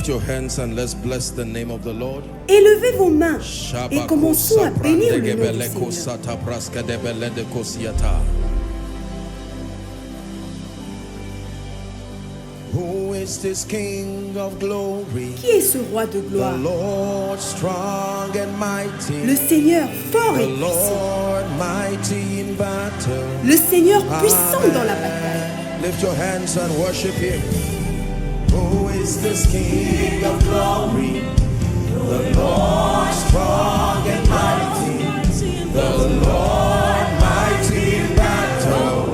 Lift your hands and let's bless the name of the Lord. Élevez vos mains et commençons à bénir le nom du Seigneur. Who is this King of glory? Qui est ce roi de gloire? The Lord strong and mighty. Le Seigneur fort et The puissant. Lord mighty in battle. Le Seigneur puissant dans la bataille. Lift your hands and worship Him. Who is this King of glory? The Lord strong and mighty. The Lord mighty in battle.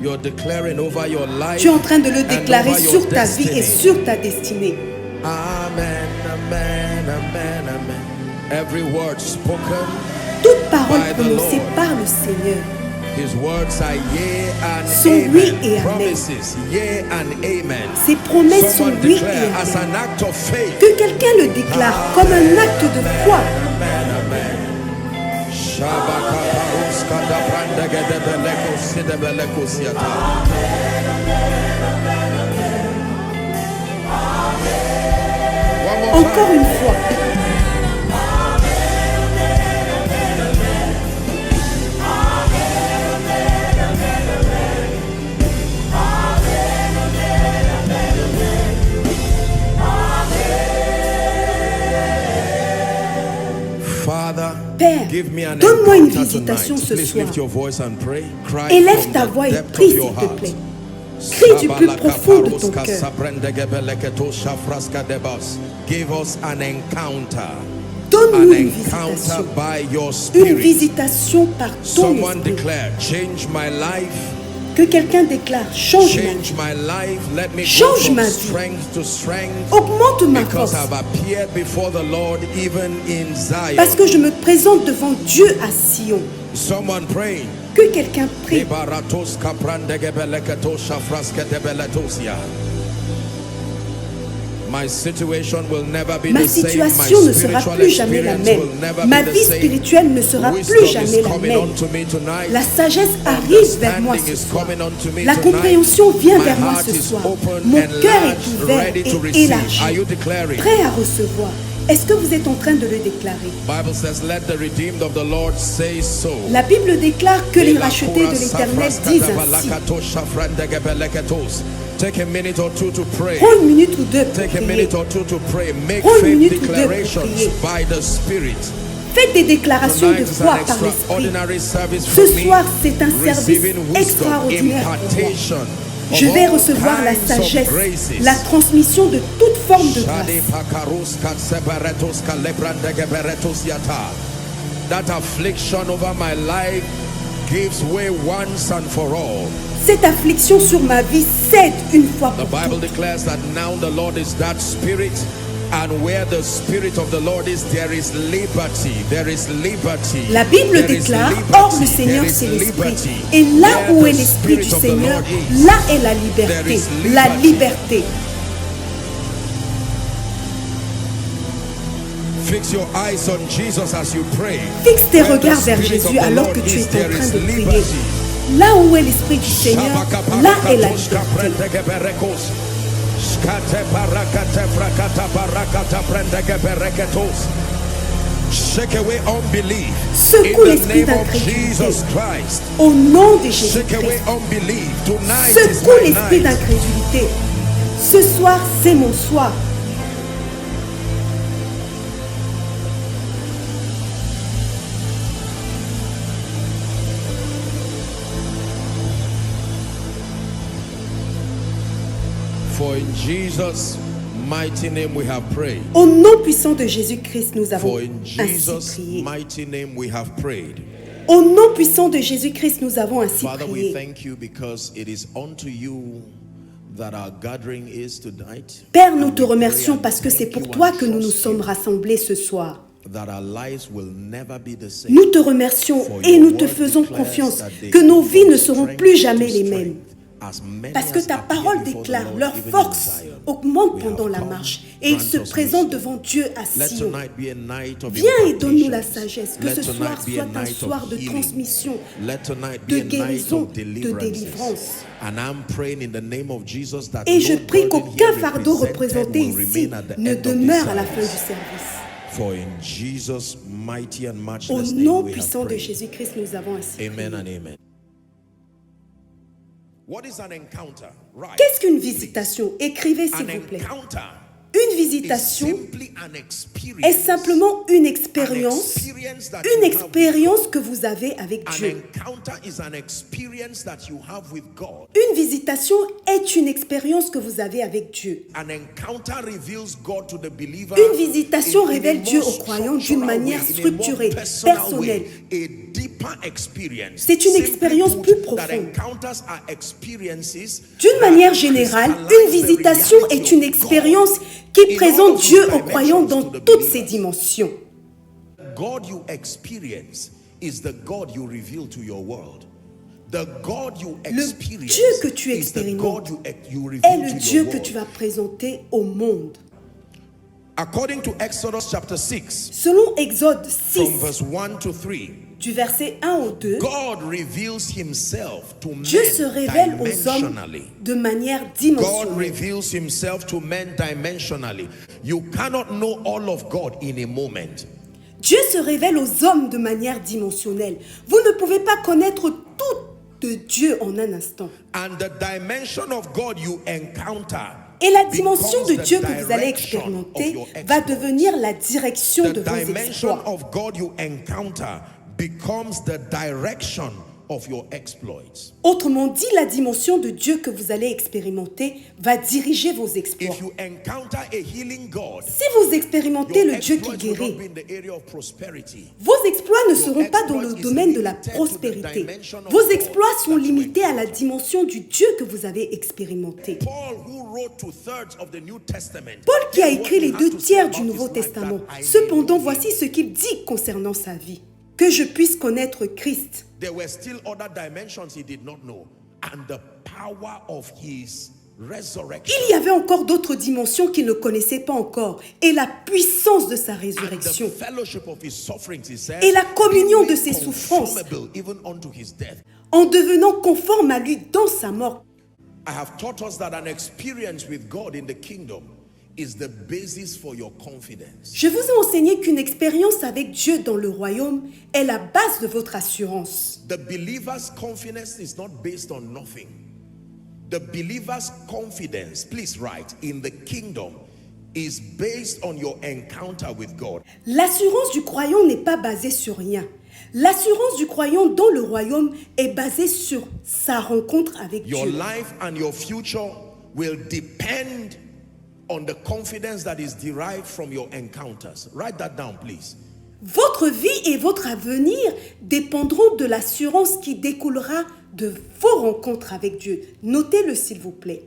You're declaring over your life. Tu es en train de le déclarer sur ta vie et sur ta destinée. Amen, amen, amen, amen. Every word spoken. Toute parole prononcée par le Seigneur. His words are yea and sont amen. oui et amen. Promises, yea and amen. Ces promesses sont oui et As amen. an act of faith. Que quelqu'un le déclare comme un acte de foi. Amen, amen. Encore une fois. Père, donne-moi une visitation ce soir. Élève ta voix et prie, s'il te plaît. Crie du plus profond de ton cœur. Donne-nous une visitation par ton esprit. Que quelqu'un déclare, change ma vie. Change ma vie. Augmente ma force. Parce que je me présente devant Dieu à Sion. Que quelqu'un prie. Ma situation ne sera plus jamais la même. Ma vie spirituelle ne sera plus jamais la même. La sagesse arrive vers moi ce soir. La compréhension vient vers moi ce soir. Mon cœur est ouvert et élargi, prêt à recevoir. Est-ce que vous êtes en train de le déclarer? La Bible déclare que les rachetés de l'Éternel disent ainsi. Take a minute or two to pray. Prends une minute ou deux pour Take a prier. minute or two to pray. Make Prends une faith minute ou deux pour declarations prier. by the Spirit. Faites des déclarations de foi par l'Esprit. Ce soir, c'est un service extraordinaire pour moi. Je vais recevoir la sagesse, la transmission de toute forme de grâce. That affliction over my life gives way once and for all. Cette affliction sur ma vie cède une fois pour The Bible toutes. declares that now the Lord is that Spirit, and where the Spirit of the Lord is, there is liberty. There is liberty. La Bible déclare, or le Seigneur c'est l'Esprit. Et là où est l'Esprit du Seigneur, là est la liberté. La liberté. Fix your eyes on Jesus as you pray. Fixe tes regards vers Jésus alors que tu es en train de prier. Là où est l'Esprit du Seigneur, là est la liberté. Shake away unbelief. Secoue l'esprit d'incrédulité. Au nom de Jésus-Christ. Secoue l'esprit d'incrédulité. Ce soir, c'est mon soir. For in Jesus' mighty name we have prayed. Au nom puissant de Jésus-Christ, nous avons For in ainsi Jesus' prié. mighty name we have prayed. Au nom puissant de Jésus-Christ, nous avons ainsi Father, we prié. thank you because it is unto you that our gathering is tonight. Père, nous te remercions parce que c'est pour toi que nous nous sommes rassemblés ce soir. That our lives will never be the same. Nous te remercions et nous te faisons confiance que nos vies ne seront plus jamais les mêmes. Parce que ta parole déclare, leur force augmente pendant la marche et ils se présentent devant Dieu à Sion. Viens et donne-nous la sagesse, que ce soir soit un soir de transmission, de guérison, de délivrance. Et je prie qu'aucun fardeau représenté ici ne demeure à la fin du service. Au nom puissant de Jésus-Christ, nous avons ainsi prié. Amen and amen. What is an encounter? Right. Qu'est-ce qu'une visitation? Écrivez s'il vous plaît. Une visitation est simplement une expérience que vous avez avec Dieu. Une visitation est une expérience que vous avez avec Dieu. Une visitation révèle Dieu aux croyants d'une manière structurée, personnelle. C'est une expérience plus profonde. D'une manière générale, une visitation est une expérience qui présente Dieu aux croyants dans toutes ses dimensions. God you experience is the God you reveal to your world. The God you experience Le Dieu que tu expérimentes est le Dieu que tu vas présenter au monde. According to Exodus chapter 6, selon Exode 6, from verse 1 to 3, du verset 1 au 2, God reveals himself to Dieu men se révèle aux hommes de manière dimensionnelle. God reveals himself to men dimensionally. You cannot know all of God in a moment. Dieu se révèle aux hommes de manière dimensionnelle. Vous ne pouvez pas connaître tout de Dieu en un instant. And the dimension of God you encounter et la dimension de Dieu que vous allez expérimenter va devenir la direction de vos exploits. Autrement dit, la dimension de Dieu que vous allez expérimenter va diriger vos exploits. Si vous expérimentez le Dieu qui guérit, vos exploits ne seront pas dans le domaine de la prospérité. Vos exploits sont limités à la dimension du Dieu que vous avez expérimenté. Paul qui a écrit les 2 tiers du Nouveau Testament, cependant voici ce qu'il dit concernant sa vie. Que je puisse connaître Christ. Il y avait encore d'autres dimensions qu'il ne connaissait pas encore, et la puissance de sa résurrection, et la communion de ses souffrances, en devenant conforme à lui dans sa mort. I have taught us that an experience with God in the kingdom is the basis for your confidence. Je vous ai enseigné qu'une expérience avec Dieu dans le royaume est la base de votre assurance. The believer's confidence is not based on nothing. The believer's confidence, please write, in the kingdom is based on your encounter with God. L'assurance du croyant n'est pas basée sur rien. L'assurance du croyant dans le royaume est basée sur sa rencontre avec Dieu. Your life and your future will depend on the confidence that is derived from your encounters. Write that down, please. Votre vie et votre avenir dépendront de l'assurance qui découlera de vos rencontres avec Dieu. Notez-le s'il vous plaît.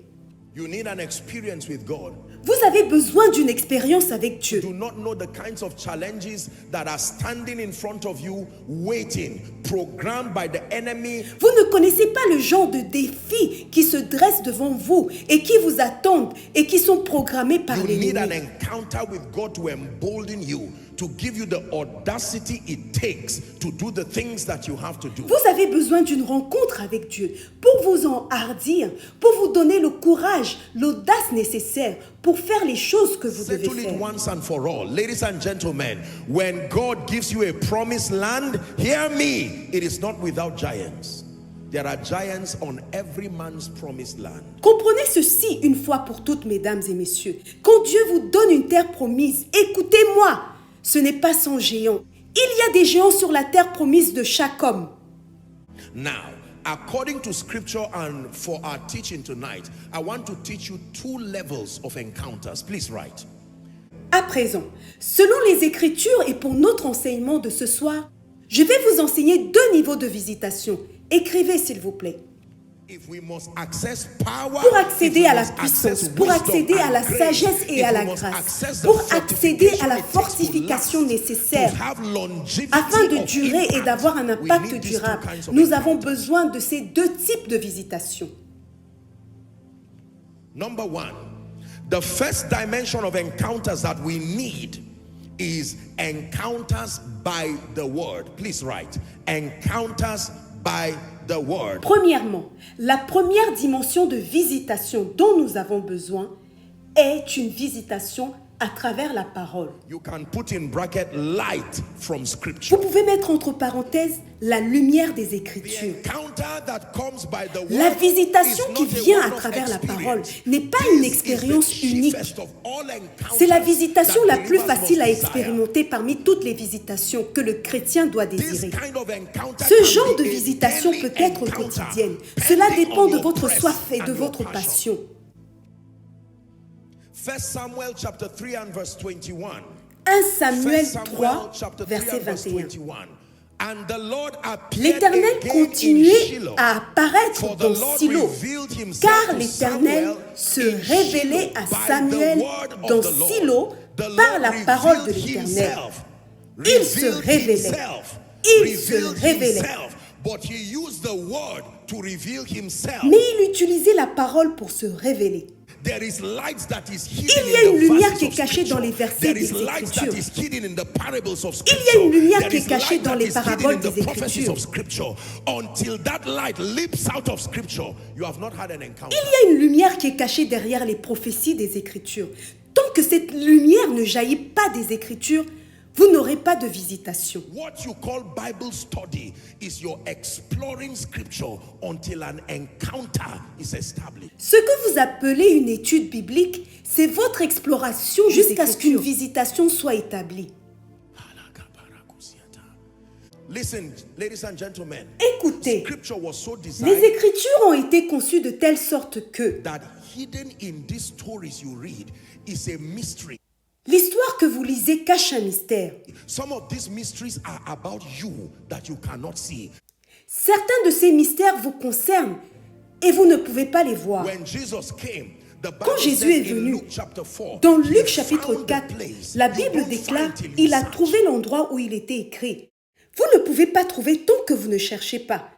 You need an experience with God. Vous avez besoin d'une expérience avec Dieu. You do not know the kinds of challenges that are standing in front of you, waiting, programmed by the enemy. Vous ne connaissez pas le genre de défis qui se dressent devant vous et qui vous attendent et qui sont programmés par l'ennemi. You need an encounter with God to embolden you, to give you the audacity it takes to do the things that you have to do. Vous avez besoin d'une rencontre avec Dieu pour vous enhardir, pour vous donner le courage, l'audace nécessaire pour faire les choses que vous devez Settle it faire. once and for all. Ladies and gentlemen, when God gives you a promised land, hear me, it is not without giants. There are giants on every man's promised land. Comprenez ceci une fois pour toutes, mesdames et messieurs. Quand Dieu vous donne une terre promise, écoutez-moi, ce n'est pas sans géants. Il y a des géants sur la terre promise de chaque homme. Now, according to scripture and for our teaching tonight, I want to teach you 2 levels of encounters. Please write. À présent, selon les Écritures et pour notre enseignement de ce soir, je vais vous enseigner 2 niveaux de visitation. Écrivez s'il vous plaît. Pour accéder à la puissance, pour accéder à la sagesse et à la grâce, pour accéder à la fortification nécessaire, afin de durer et d'avoir un impact durable, nous avons besoin de ces 2 types de visitation. Number 1, the first dimension of encounters that we need is encounters by the word. Please write, encounters by the word. Premièrement, la première dimension de visitation dont nous avons besoin est une visitation à travers la parole. You can put in bracket light from scripture. Vous pouvez mettre entre parenthèses la lumière des Écritures. La visitation qui vient à travers la parole n'est pas une expérience unique. C'est la visitation la plus facile à expérimenter parmi toutes les visitations que le chrétien doit désirer. Ce genre de visitation peut être quotidienne. Cela dépend de votre soif et de votre passion. 1 Samuel chapter 3 and verse 21. 1 Samuel 3, verset 21. L'Éternel continuait à apparaître dans Silo, car l'Éternel se révélait à Samuel dans Silo par la parole de l'Éternel. Il se révélait. Il se révélait. Mais il utilisait la parole pour se révéler. Il y a une lumière qui est cachée dans les versets des Écritures. Il y a une lumière qui est cachée dans les paraboles des Écritures. Il y a une lumière qui est cachée derrière les prophéties des Écritures. Tant que cette lumière ne jaillit pas des Écritures, vous n'aurez pas de visitation. What you call Bible study is your exploring scripture until an encounter is established. Ce que vous appelez une étude biblique, c'est votre exploration jusqu'à ce qu'une visitation soit établie. Listen, ladies and gentlemen. Écoutez, Scripture was so designed les Écritures ont été conçues de telle sorte que that hidden in these stories you read is a mystery. l'histoire que vous lisez cache un mystère. Some of these mysteries are about you that you cannot see. Certains de ces mystères vous concernent et vous ne pouvez pas les voir. When Jesus came, the Bible Quand Jésus est says in venu, Luke chapter 4, dans he Luc chapitre found the 4, place. la You Bible don't déclare find till you il a search. trouvé l'endroit où il était écrit. Vous ne pouvez pas trouver tant que vous ne cherchez pas.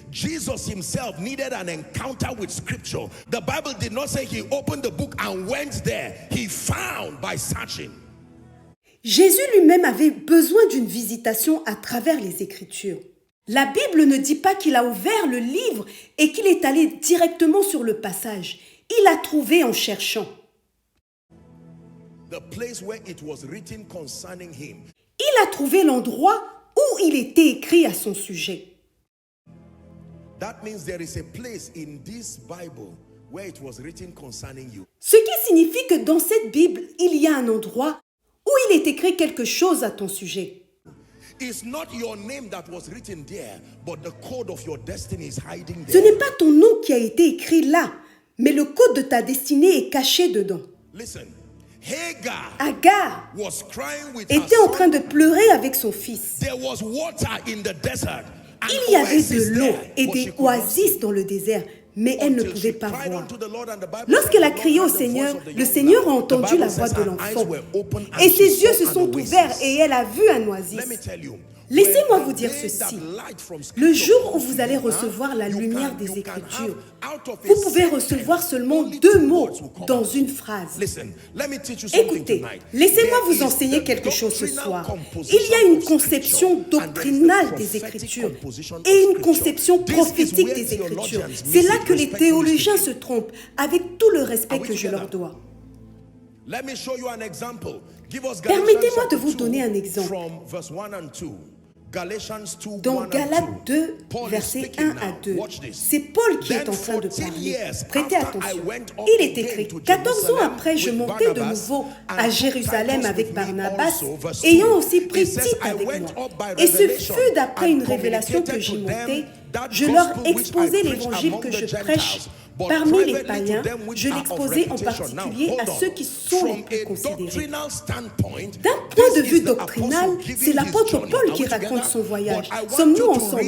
Jesus himself needed an encounter with scripture. The Bible did not say he opened the book and went there. He found by searching. Jésus lui-même avait besoin d'une visitation à travers les Écritures. La Bible ne dit pas qu'il a ouvert le livre et qu'il est allé directement sur le passage. Il a trouvé en cherchant. The place where it was written concerning him. Il a trouvé l'endroit où il était écrit à son sujet. That means there is a place in this Bible where it was written concerning you. Ce qui signifie que dans cette Bible, il y a un endroit où il est écrit quelque chose à ton sujet. It's not your name that was written there, but the code of your destiny is hiding Ce there. n'est pas ton nom qui a été écrit là, mais le code de ta destinée est caché dedans. Listen, Hagar Agar was crying with her était en son. train de pleurer avec son fils. There was water in the desert. and Il y avait de oasis l'eau there, et but des she could not see. oasis dans le désert, mais elle ne Until pouvait she pas cried voir. unto the Lord, and the Bible Lorsqu'elle a said the crié au Lord heard the Seigneur, voice of the le young Seigneur a man. entendu The la Bible voix says de her l'enfant. eyes were open and Et she ses yeux saw se an sont oasis. ouverts et elle a vu un oasis. Let me tell you, Laissez-moi when vous the dire day ceci. that light from Le scripture jour où comes vous to allez you, recevoir la you lumière can- des you can Écritures, have out of a vous pouvez sentence, recevoir seulement only 2 two mots words will come dans out. une phrase. Listen, let me teach you something Écoutez, tonight. laissez-moi There vous is enseigner the quelque chose ce doctrinal soir. composition Il y a une of conception scripture, and there is the doctrinale des prophetic Écritures composition of et une scripture. conception This is prophétique where des Écritures. theologians C'est miss là it, que les respectfully théologiens se speaking. trompent, avec tout le respect Are we que je leur together? dois. Let me show you an example. Give us Permettez-moi de chapter vous 2 donner un exemple. From verse 1 and 2. Galatians 2, Dans 1 and Galates 2, 2. Paul is versets speaking 1 à now. 2, Watch this. c'est Paul qui est Then en train de 14 parler. years Prêtez after I attention. went up Il est again écrit, to 14 ans Jerusalem après, je with montai de Barnabas nouveau and à took Jérusalem Titus avec with me Barnabas, also, verse 2. ayant aussi pris It says, Tite I avec went moi. up by Et ce revelation fut d'après and une révélation que communicated j'y to them montai Je leur exposais l'évangile que je prêche parmi les païens, je l'exposais en particulier à ceux qui sont les plus considérés. D'un point de vue doctrinal, c'est l'apôtre Paul qui raconte son voyage. Sommes-nous ensemble?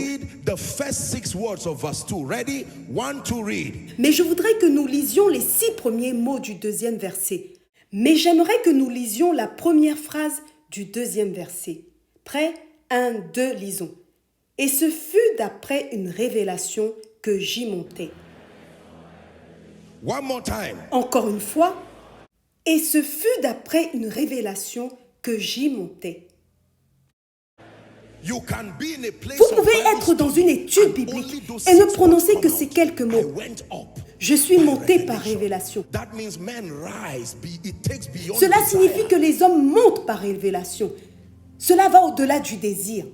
Mais je voudrais que nous lisions les 6 premiers mots du 2e verset. Mais j'aimerais que nous lisions la première phrase du 2e verset. Prêt? 1, 2, lisons. Et ce fut d'après une révélation que j'y montais. One more time. Encore une fois. Et ce fut d'après une révélation que j'y montais. You can be in a place Vous pouvez être dans une étude biblique et ne prononcer que ces quelques mots. Je suis monté par révélation. Cela signifie que les hommes montent par révélation. Cela va au-delà du désir.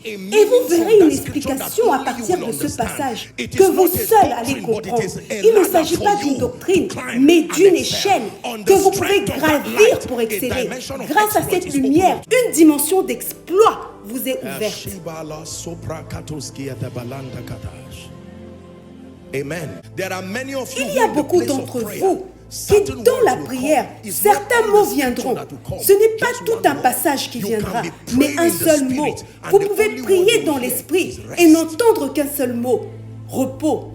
Et vous verrez une explication à partir de ce passage que vous seuls allez comprendre. Il ne s'agit pas d'une doctrine, mais d'une échelle que vous pouvez gravir pour exceller. Grâce à cette lumière, une dimension d'exploit vous est ouverte. Il y a beaucoup d'entre vous qui, dans la prière, certains mots viendront. Ce n'est pas tout un passage qui viendra, mais un seul mot. Vous pouvez prier dans l'esprit et n'entendre qu'un seul mot. Repos.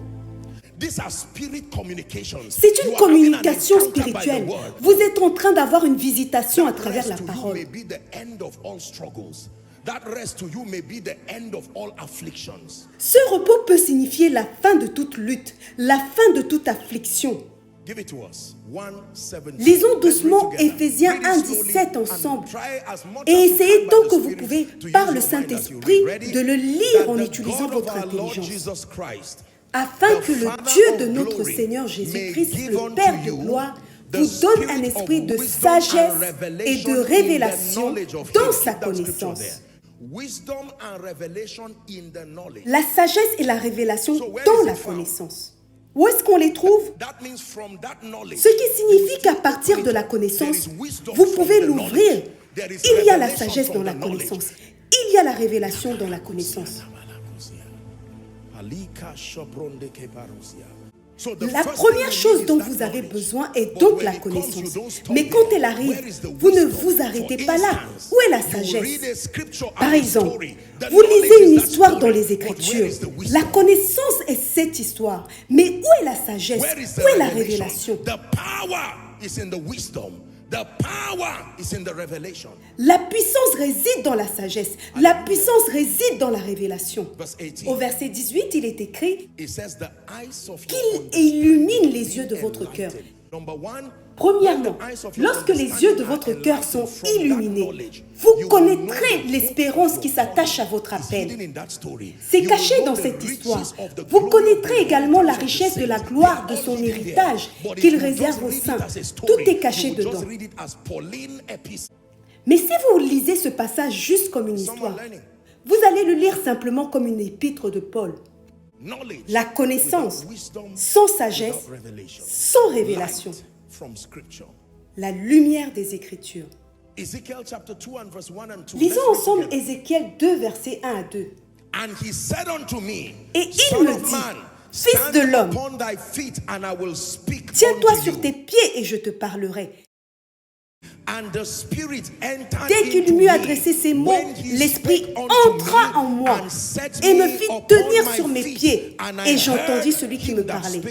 C'est une communication spirituelle. Vous êtes en train d'avoir une visitation à travers la parole. Ce repos peut signifier la fin de toute lutte, la fin de toute affliction. Lisons doucement Éphésiens 1:17 ensemble et essayez tant que vous pouvez, par le Saint-Esprit, de le lire en utilisant votre intelligence, afin que le Dieu de notre Seigneur Jésus-Christ, le Père de gloire, vous donne un esprit de sagesse et de révélation dans sa connaissance. La sagesse et la révélation dans la connaissance. Où est-ce qu'on les trouve? Ce qui signifie qu'à partir de la connaissance, vous pouvez l'ouvrir. Il y a la sagesse dans la connaissance. Il y a la révélation dans la connaissance. La première chose dont vous avez besoin est donc la connaissance. Mais quand elle arrive, vous ne vous arrêtez pas là. Où est la sagesse? Par exemple, vous lisez une histoire dans les Écritures. La connaissance est cette histoire. Mais où est la sagesse? Où est la révélation? La puissance réside dans la sagesse. La puissance réside dans la révélation. Au verset 18, il est écrit qu'il illumine les yeux de votre cœur. Premièrement, lorsque les yeux de votre cœur sont illuminés, vous connaîtrez l'espérance qui s'attache à votre appel. C'est caché dans cette histoire. Vous connaîtrez également la richesse de la gloire de son héritage qu'il réserve aux saints. Tout est caché dedans. Mais si vous lisez ce passage juste comme une histoire, vous allez le lire simplement comme une épître de Paul. La connaissance, sans sagesse, sans révélation. La lumière des Écritures. Lisons ensemble Ézéchiel 2, versets 1 à 2. Et il me dit, fils de l'homme, tiens-toi sur tes pieds et je te parlerai. Dès qu'il m'eut adressé ces mots, l'Esprit entra en moi et me fit tenir sur mes pieds. Et j'entendis celui qui me parlait.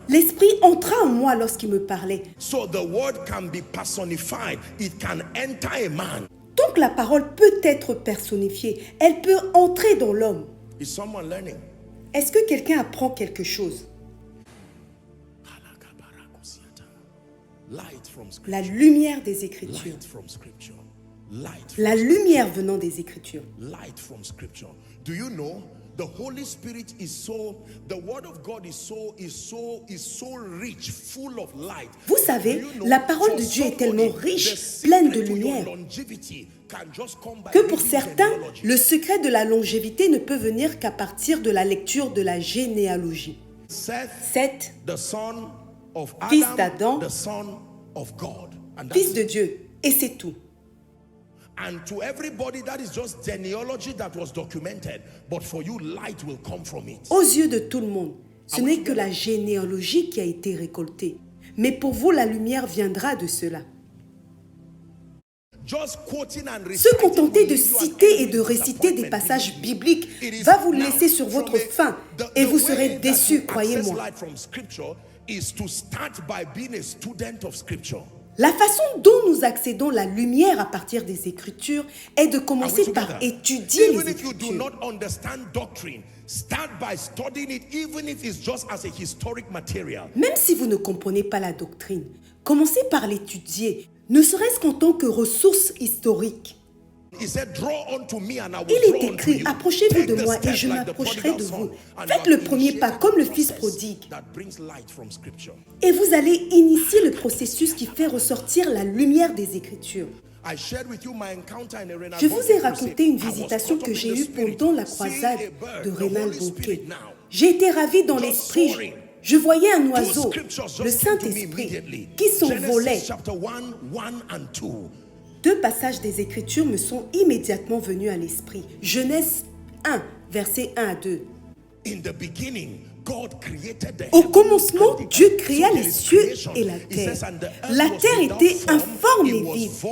L'Esprit entra en moi lorsqu'il me parlait. Donc la parole peut être personnifiée. Elle peut entrer dans l'homme. Est-ce que quelqu'un apprend quelque chose? La lumière des Écritures. La lumière venant des Écritures. The Holy Spirit is so, the Word of God is so rich, full of light. Vous savez, la parole de Dieu est tellement riche, pleine de lumière, que pour certains, le secret de la longévité ne peut venir qu'à partir de la lecture de la généalogie. Seth, fils d'Adam, fils de Dieu, et c'est tout. And to everybody, that is just genealogy that was documented. But for you, light will come from it. Aux yeux de tout le monde, ce n'est que la généalogie qui a été récoltée. Mais pour vous, la lumière viendra de cela. Se contenter de citer et de réciter des passages bibliques va vous laisser sur votre faim et vous serez déçus, croyez-moi. La façon dont nous accédons à la lumière à partir des Écritures est de commencer par étudier les Écritures. Même si vous ne comprenez pas la doctrine, commencez par l'étudier, ne serait-ce qu'en tant que ressource historique. Il est écrit, approchez-vous de moi et je m'approcherai de vous. Faites le premier pas comme le fils prodigue. Et vous allez initier le processus qui fait ressortir la lumière des Écritures. Je vous ai raconté une visitation que j'ai eue pendant la croisade de Reinhard Bonnke. J'ai été ravie dans l'esprit. Je voyais un oiseau, le Saint-Esprit, qui s'envolait. Deux passages des Écritures me sont immédiatement venus à l'esprit. Genèse 1, versets 1 à 2. Au commencement, Dieu créa les cieux et la terre. La terre était informe et vive.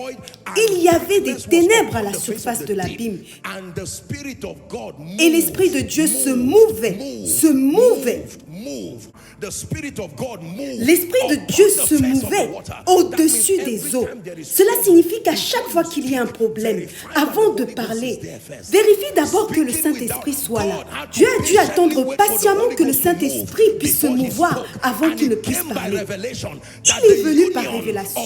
Il y avait des ténèbres à la surface de l'abîme. Et l'Esprit de Dieu se mouvait. L'Esprit de Dieu se mouvait au-dessus des eaux. Cela signifie qu'à chaque fois qu'il y a un problème, avant de parler, vérifie d'abord que le Saint-Esprit soit là. Dieu a dû attendre patiemment que le Saint-Esprit puisse se mouvoir avant qu'il ne puisse parler. Il est venu par révélation.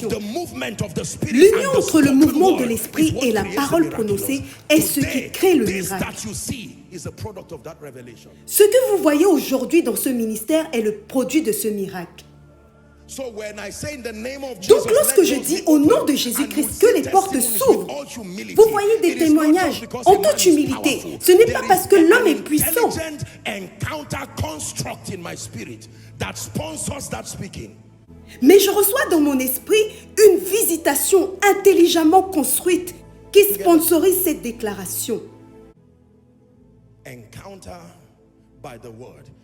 L'union entre le mouvement de l'Esprit et la parole prononcée est ce qui crée le miracle. Ce que vous voyez aujourd'hui dans ce ministère est le produit de ce miracle. Donc lorsque je dis au nom de Jésus-Christ que les portes s'ouvrent, vous voyez des témoignages en toute humilité. Ce n'est pas parce que l'homme est puissant. Mais je reçois dans mon esprit une visitation intelligemment construite qui sponsorise cette déclaration.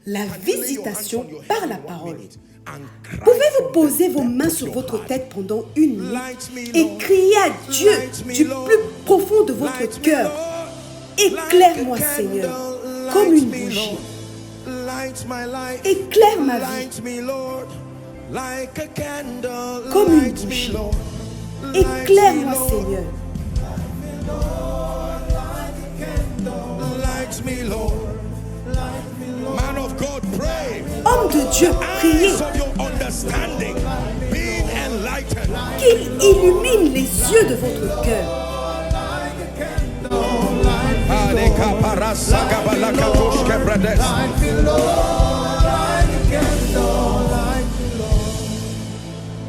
La visitation par la parole. Pouvez-vous poser vos mains sur votre tête pendant une minute et crier à Dieu du plus profond de votre cœur. Éclaire-moi, Seigneur, comme une bougie. Éclaire ma vie comme une bougie. Éclaire-moi, Seigneur. Homme de Dieu, priez qu'il illumine les yeux de votre cœur.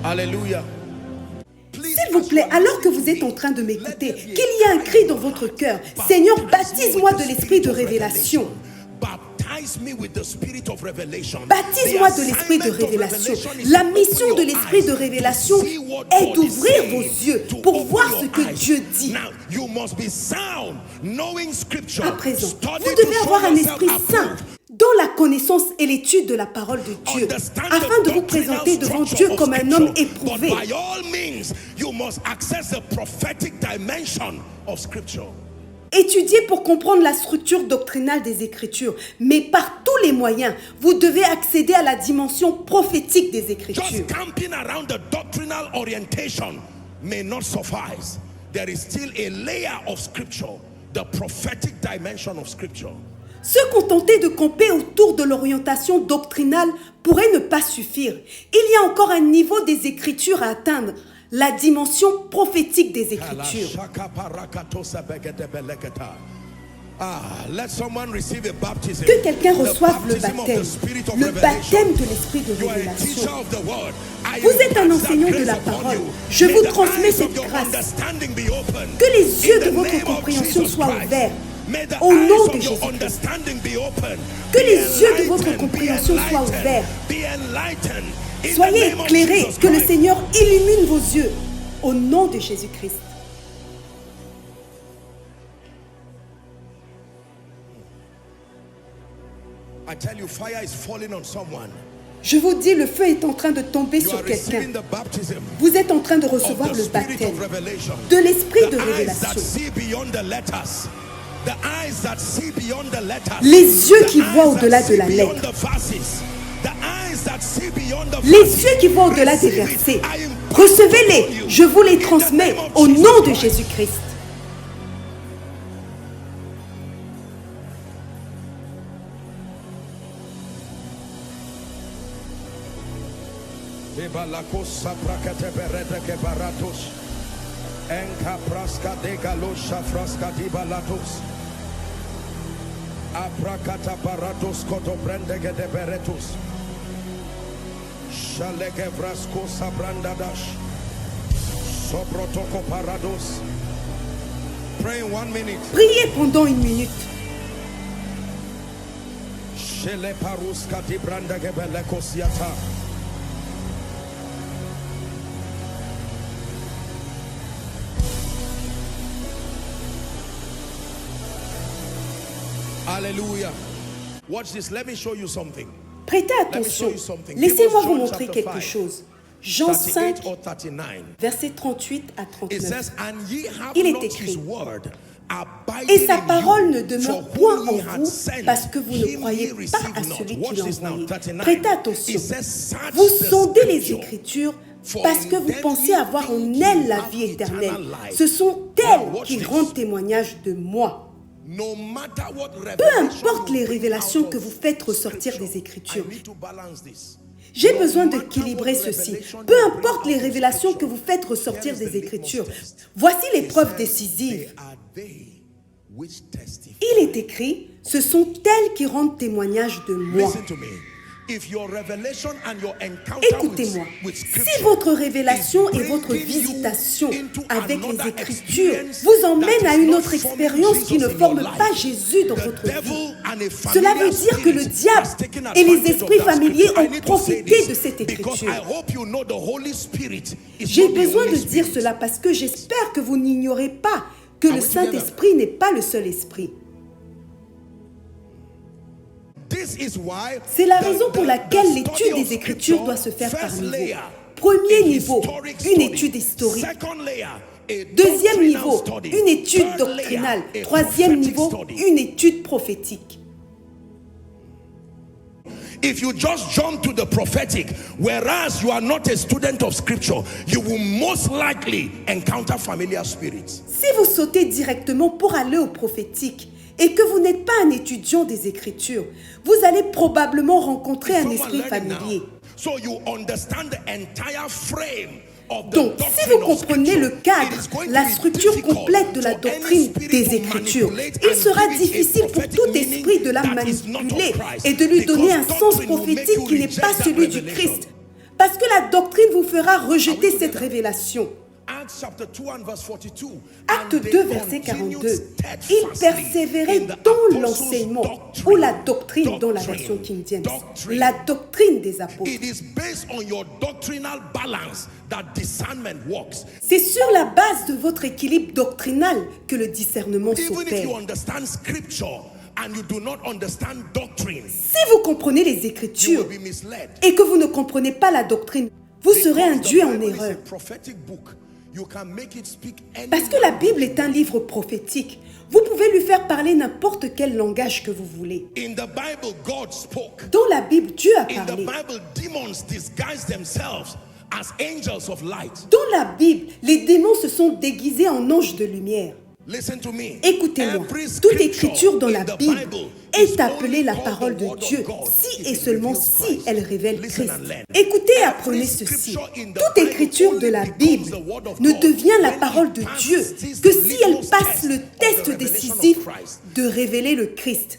Alléluia. S'il vous plaît, alors que vous êtes en train de m'écouter, qu'il y ait un cri dans votre cœur. Seigneur, baptise-moi de l'esprit de révélation. Baptise-moi de l'esprit de révélation. La mission de l'esprit de révélation est d'ouvrir vos yeux pour voir ce que Dieu dit. À présent, vous devez avoir un esprit saint dans la connaissance et l'étude de la parole de Dieu, afin de vous présenter devant Dieu comme un homme éprouvé. Étudiez pour comprendre la structure doctrinale des Écritures, mais par tous les moyens, vous devez accéder à la dimension prophétique des Écritures. Just camping around the doctrinal orientation may not suffice. There is still a layer of Scripture, the prophetic dimension of Scripture. Se contenter de camper autour de l'orientation doctrinale pourrait ne pas suffire. Il y a encore un niveau des Écritures à atteindre, la dimension prophétique des Écritures. Que quelqu'un reçoive le baptême de l'esprit de révélation. Vous êtes un enseignant de la parole. Je vous transmets cette grâce. Que les yeux de votre compréhension soient ouverts. Au nom de Jésus-Christ. Que les yeux de votre compréhension soient ouverts. Soyez éclairés, que le Seigneur illumine vos yeux. Au nom de Jésus-Christ. I tell you, fire is falling on someone. Je vous dis, le feu est en train de tomber You sur are quelqu'un. receiving the baptism Vous êtes en train de of recevoir the le spirit baptême of revelation. de l'esprit de The eyes that révélation. see beyond the letters. The eyes that see beyond the letters. Les yeux qui The voient eyes au-delà that de see la beyond lettre. the verses. The eyes that see beyond the Les verses. yeux qui voient au-delà des Receive it. versets. I impart Recevez-les, upon you. je vous les In the transmets name of au Jesus nom de Christ. Jésus-Christ. Enka praska de galosha fraska di balatos. Aprakata baratos koto brende gede beretus. Shaleke vrasko sabranda dash. Sobrotoko parados. Pray in 1 minute. Priez pendant 1 minute. Shele paruska di branda gebelekos yata. Hallelujah. Watch this. Let me show you something. Prêtez attention. Laissez-moi vous montrer quelque chose. Jean 5, 38 or 39. versets 38 à It 39. says, and ye have Il est not écrit, his word abiding et sa in parole ne you, demeure for point whom en he had vous, sent, parce que vous ne him croyez ye pas receive à not. celui Watch qui l'a this now, envoyé. 39. Prêtez attention. It says, search Vous the sondez les scripture, Écritures for parce in que vous them pensez ye avoir en think elles you la have vie éternelle. eternal life. Ce sont Now elles watch qui this. rendent témoignage de moi. No matter what Peu revelation importe you les bring révélations out que of vous faites ressortir scripture, des Écritures. I need to balance this. J'ai No besoin matter d'équilibrer what ceci. revelation Peu you bring importe les out of révélations que scripture, vous faites ressortir here is the des litmus Écritures. test. Voici It l'épreuve says, décisive. they are they which testify. Il est écrit, ce sont elles qui rendent témoignage de moi. Listen to me. If your revelation and your encounter Écoutez-moi, with si scripture votre révélation is et votre bringing you visitation into avec les another Écritures experience vous emmène that à is une not autre forming expérience qui ne Jesus in forme your pas life, Jésus dans the votre devil vie, and a cela familiar veut dire que le spirit diable has taken et les advantage of esprits that familiers scripture. I ont need to say profité this de cette because Écriture. I hope you know the Holy Spirit is J'ai not the besoin only de dire spirit. cela parce que j'espère que vous n'ignorez pas que Are le we together? Saint-Esprit n'est pas le seul esprit. This is why C'est la the- raison pour the- laquelle the l'étude study of des Écritures scripture, doit se faire par first niveau. layer, Premier a niveau, historic une study. étude historique. Second layer, a Deuxième doctrinal niveau, study. une étude Third doctrinale. layer, a Troisième prophetic niveau, study. une étude prophétique. If you just jump to the prophetic, whereas you are not a student of scripture, you will most likely encounter familiar spirits. Si vous sautez directement pour aller au prophétique et que vous n'êtes pas un étudiant des Écritures, vous allez probablement rencontrer un Someone esprit learning now. familier. So you understand the entire frame of the Donc, si doctrine vous of comprenez scripture, le cadre, it is going to la be structure difficult complète de la for any doctrine spirit des to Écritures, manipulate il and sera give it a difficile pour prophetic tout meaning esprit de la that is not of manipuler Christ, et de lui donner un because sens doctrine will make prophétique you qui n'est reject pas that celui du revelation. Christ. Parce que la doctrine vous fera rejeter we cette together? révélation. Acts chapter 2 and verse 42. Acte And they 2, verset continued 42. steadfastly Il persévérait in the dans apostles' l'enseignement, doctrine. ou la doctrine dans la version Doctrine. King James. Doctrine. La doctrine des apôtres. It is based on your doctrinal balance that discernment works. C'est sur la base de votre équilibre doctrinal que le discernement Even if you s'opère. understand scripture and you do not understand doctrine, Si vous comprenez les you Écritures will be misled. et que vous ne comprenez pas la doctrine, vous serez Because induit the en Bible is a erreur. prophetic book. You can make it speak any Parce que la language. Bible est un livre prophétique. Vous pouvez lui faire parler n'importe quel langage que vous voulez. In the Bible, God spoke. Dans la Bible, Dieu a In the parlé. Bible, demons disguise themselves as angels of light. Dans la Bible, les démons se sont déguisés en anges de lumière. Listen to me. Écoutez-moi, Every toute scripture écriture dans la in the Bible is est appelée only la called parole the de word of Dieu, God si if et it seulement reveals si Christ. elle révèle Listen Christ. and learn. Écoutez et Every apprenez ceci. scripture in the Toute Bible écriture de only la becomes Bible the word of ne God devient la when parole it de passes Dieu the que si elle litmus passe test le of the test revelation décisif of Christ. de révéler le Christ.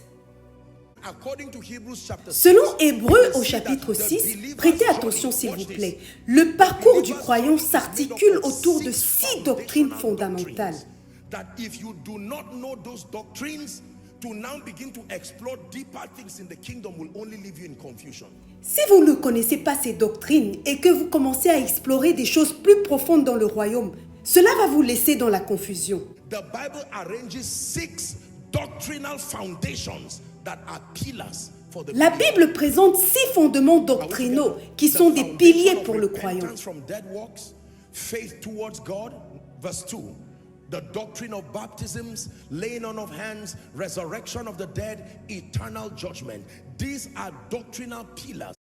According to Hebrews chapter 6, Selon Hébreux we au see chapitre that the 6, believer's prêtez journey, attention s'il watch vous this. plaît, le parcours du Believer's croyant journey is s'articule made up of autour de 6 6 doctrines foundational fondamentales. doctrines that if you do not know those doctrines, to now begin to explore deeper things in the kingdom will only leave you in confusion. Si vous ne connaissez pas ces doctrines et que vous commencez à explorer des choses plus profondes dans le royaume, cela va vous laisser dans la confusion. The Bible arranges 6 doctrinal foundations that are pillars La Bible présente 6 fondements doctrinaux qui sont des piliers pour le croyant. Faith towards God, verse 2. The doctrine of baptisms, laying on of hands, resurrection of the dead, eternal judgment. These are doctrinal pillars.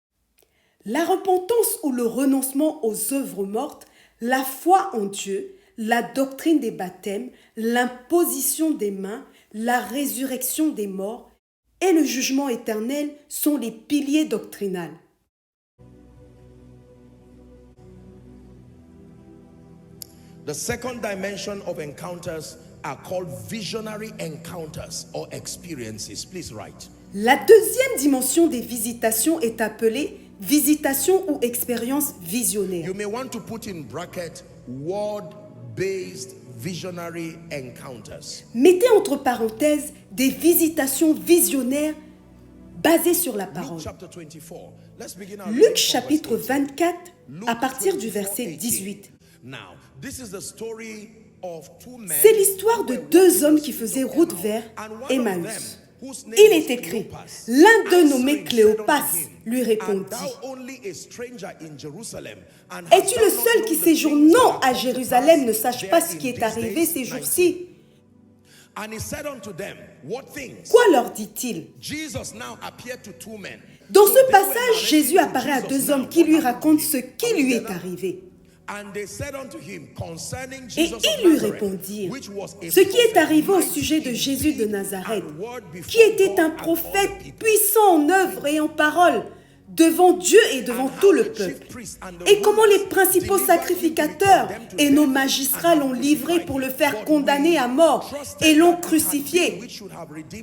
La repentance ou le renoncement aux œuvres mortes, la foi en Dieu, la doctrine des baptêmes, l'imposition des mains, la résurrection des morts et le jugement éternel sont les piliers doctrinaux. The second dimension of encounters are called visionary encounters or experiences. Please write. La deuxième dimension des visitations est appelée visitation ou expérience visionnaire. You may want to put in bracket word-based visionary encounters. Mettez entre parenthèses des visitations visionnaires basées sur la parole. Luc chapitre 24 à partir du verset 18. C'est l'histoire de 2 hommes qui faisaient route vers Emmaüs. Il est écrit, l'un d'eux nommé Cléopas lui répondit, es-tu le seul qui séjournant à Jérusalem ne sache pas ce qui est arrivé ces jours-ci? Quoi leur dit-il? Dans ce passage, Jésus apparaît à 2 hommes qui lui racontent ce qui lui est arrivé. Et ils lui répondirent, ce qui est arrivé au sujet de Jésus de Nazareth, qui était un prophète puissant en œuvre et en parole, devant Dieu et devant tout le peuple. Et comment les principaux sacrificateurs et nos magistrats l'ont livré pour le faire condamner à mort et l'ont crucifié.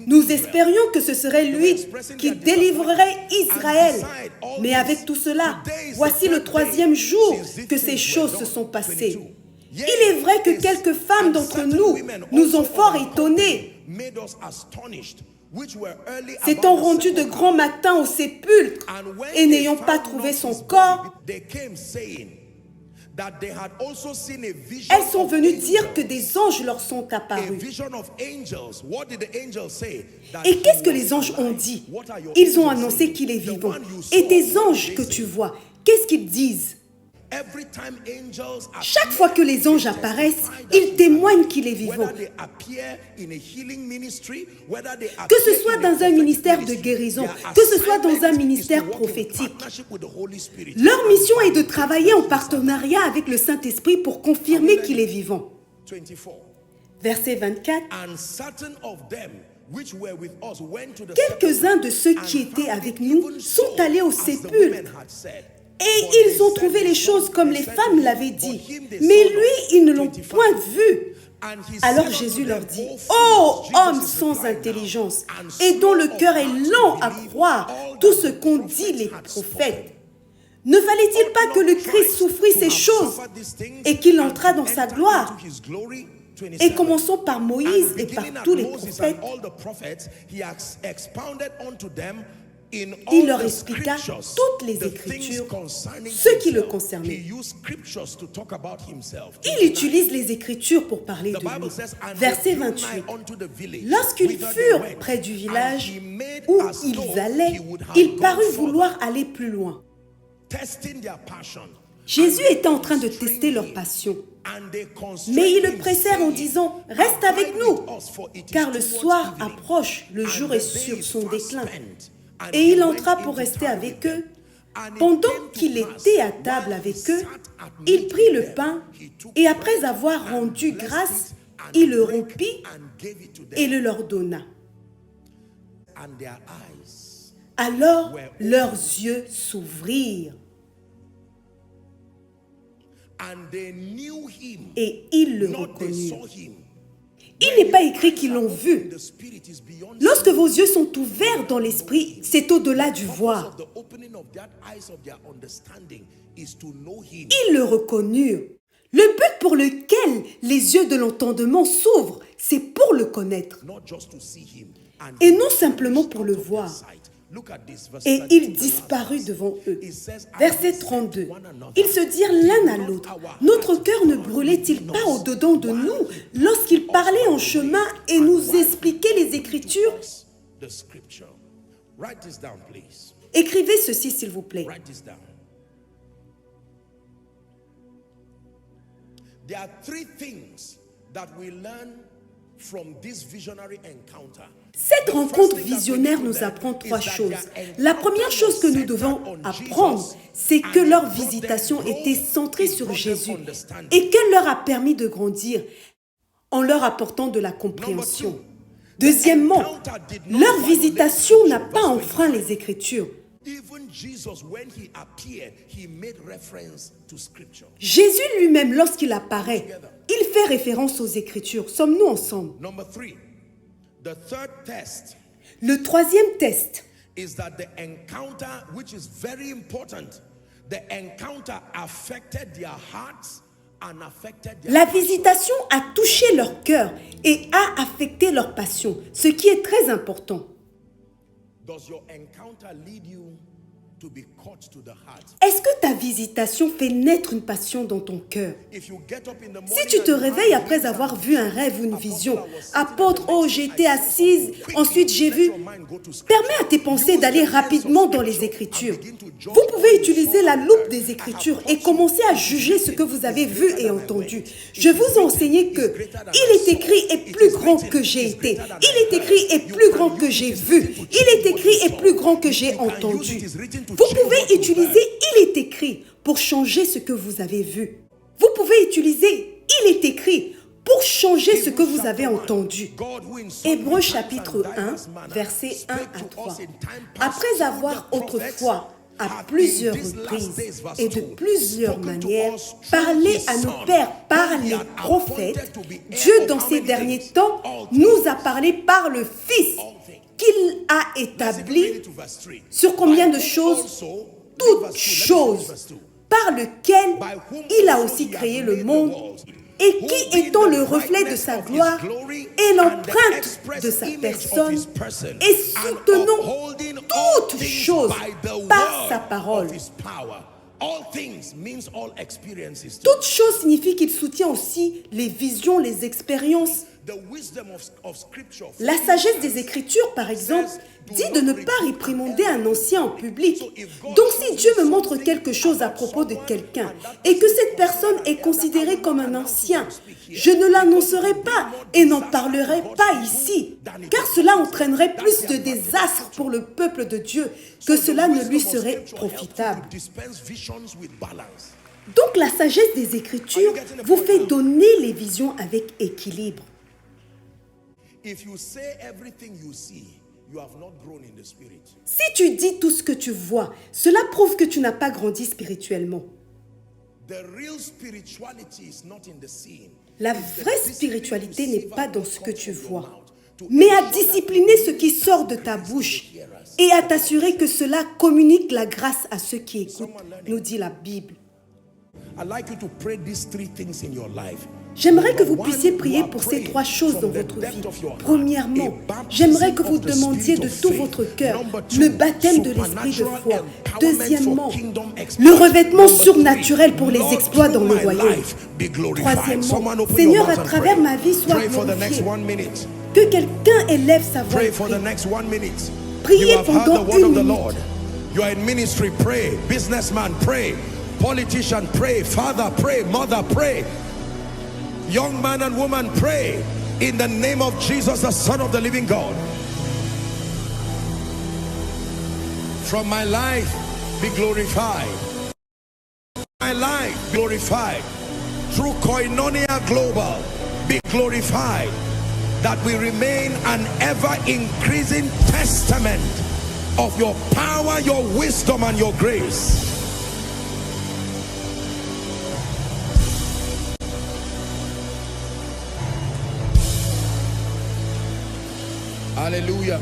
Nous espérions que ce serait lui qui délivrerait Israël. Mais avec tout cela, voici le 3e jour que ces choses se sont passées. Il est vrai que quelques femmes d'entre nous nous ont fort étonnés. S'étant rendues de grand matin au sépulcre et n'ayant pas trouvé son corps, elles sont venues dire que des anges leur sont apparus. Et qu'est-ce que les anges ont dit? Ils ont annoncé qu'il est vivant. Et tes anges que tu vois, qu'est-ce qu'ils disent? Chaque fois que les anges apparaissent, ils témoignent qu'il est vivant. Que ce soit dans un ministère de guérison, que ce soit dans un ministère prophétique, leur mission est de travailler en partenariat avec le Saint-Esprit pour confirmer qu'il est vivant. Verset 24. Quelques-uns de ceux qui étaient avec nous sont allés au sépulcre. Et ils ont trouvé les choses comme les femmes l'avaient dit. Mais lui, ils ne l'ont point vu. Alors Jésus leur dit, « Ô hommes sans intelligence, et dont le cœur est lent à croire tout ce qu'ont dit les prophètes, ne fallait-il pas que le Christ souffrit ces choses et qu'il entrât dans sa gloire ?» Et commençons par Moïse et par tous les prophètes. Il leur expliqua toutes les Écritures, ce qui le concernait. Il utilise les Écritures pour parler de lui. Verset 28. Lorsqu'ils furent près du village où ils allaient, il parut vouloir aller plus loin. Jésus était en train de tester leur passion. Mais ils le pressèrent en disant, « Reste avec nous, car le soir approche, le jour est sur son déclin. » Et il entra pour rester avec eux. Pendant qu'il était à table avec eux, il prit le pain et après avoir rendu grâce, il le rompit et le leur donna. Alors leurs yeux s'ouvrirent et ils le reconnurent. Il n'est pas écrit qu'ils l'ont vu. Lorsque vos yeux sont ouverts dans l'esprit, c'est au-delà du voir. Ils le reconnurent. Le but pour lequel les yeux de l'entendement s'ouvrent, c'est pour le connaître. Et non simplement pour le voir. Et il disparut devant eux. Verset 32. Ils se dirent l'un à l'autre, notre cœur ne brûlait-il pas au-dedans de nous lorsqu'il parlait en chemin et nous expliquait les Écritures? Write this down, please. Écrivez ceci, s'il vous plaît. Write this down. There are three things that we learn from this visionary encounter. Cette rencontre visionnaire nous apprend trois choses. La première chose que nous devons apprendre, c'est que leur visitation était centrée sur Jésus et qu'elle leur a permis de grandir en leur apportant de la compréhension. Deuxièmement, leur visitation n'a pas enfreint les Écritures. Jésus lui-même, lorsqu'il apparaît, il fait référence aux Écritures. Sommes-nous ensemble? Le troisième test is that the encounter, which is very important, the encounter affected their hearts and affected their La visitation a touché leur cœur et a affecté leur passion, ce qui est très important. Does your encounter lead you to be caught to the heart? Est-ce que ta visitation fait naître une passion dans ton cœur? If you get up in the morning Si tu te réveilles après avoir vu un rêve ou une vision, apôtre, oh j'étais assise, ensuite j'ai vu, permets à tes pensées d'aller rapidement dans les Écritures. Vous pouvez utiliser la loupe des Écritures et commencer à juger ce que vous avez vu et entendu. Je vous ai enseigné que il est écrit et plus grand que j'ai été. Il est écrit et plus grand que j'ai vu. Il est écrit et plus grand que j'ai entendu. Vous pouvez utiliser « il est écrit » pour changer ce que vous avez vu. Vous pouvez utiliser « il est écrit » pour changer ce que vous avez entendu. Hébreux chapitre 1, versets 1 à 3. Après avoir autrefois, à plusieurs reprises et de plusieurs manières, parlé à nos pères par les prophètes, Dieu dans ces derniers temps nous a parlé par le Fils qu'il a établi sur combien de choses? Toutes choses, par lequel il a aussi créé le monde et qui, étant le reflet de sa gloire et l'empreinte de sa personne, et soutenant toutes choses par sa parole. Toute chose signifie qu'il soutient aussi les visions, les expériences. La sagesse des Écritures, par exemple, dit de ne pas réprimander un ancien en public. Donc si Dieu me montre quelque chose à propos de quelqu'un et que cette personne est considérée comme un ancien, je ne l'annoncerai pas et n'en parlerai pas ici, car cela entraînerait plus de désastres pour le peuple de Dieu que cela ne lui serait profitable. Donc la sagesse des Écritures vous fait donner les visions avec équilibre. Si tu dis tout ce que tu vois, cela prouve que tu n'as pas grandi spirituellement. La vraie spiritualité n'est pas dans ce que tu vois, mais à discipliner ce qui sort de ta bouche et à t'assurer que cela communique la grâce à ceux qui écoutent, nous dit la Bible. J'aimerais que vous puissiez prier pour ces trois choses dans votre vie. Premièrement, j'aimerais que vous demandiez de tout votre cœur le baptême de l'esprit de foi. Deuxièmement, le revêtement surnaturel pour les exploits dans le royaume. Troisièmement, Seigneur, à travers ma vie, sois glorifié. Que quelqu'un élève sa voix et prie. Priez pendant 1 minute. You are in ministry, pray. Businessman, pray. Politician, pray. Father, pray. Mother, pray. Young man and woman, pray in the name of Jesus, the Son of the living God. From my life, be glorified. My life, glorified. Through Koinonia Global, be glorified. That we remain an ever-increasing testament of your power, your wisdom, and your grace. Hallelujah.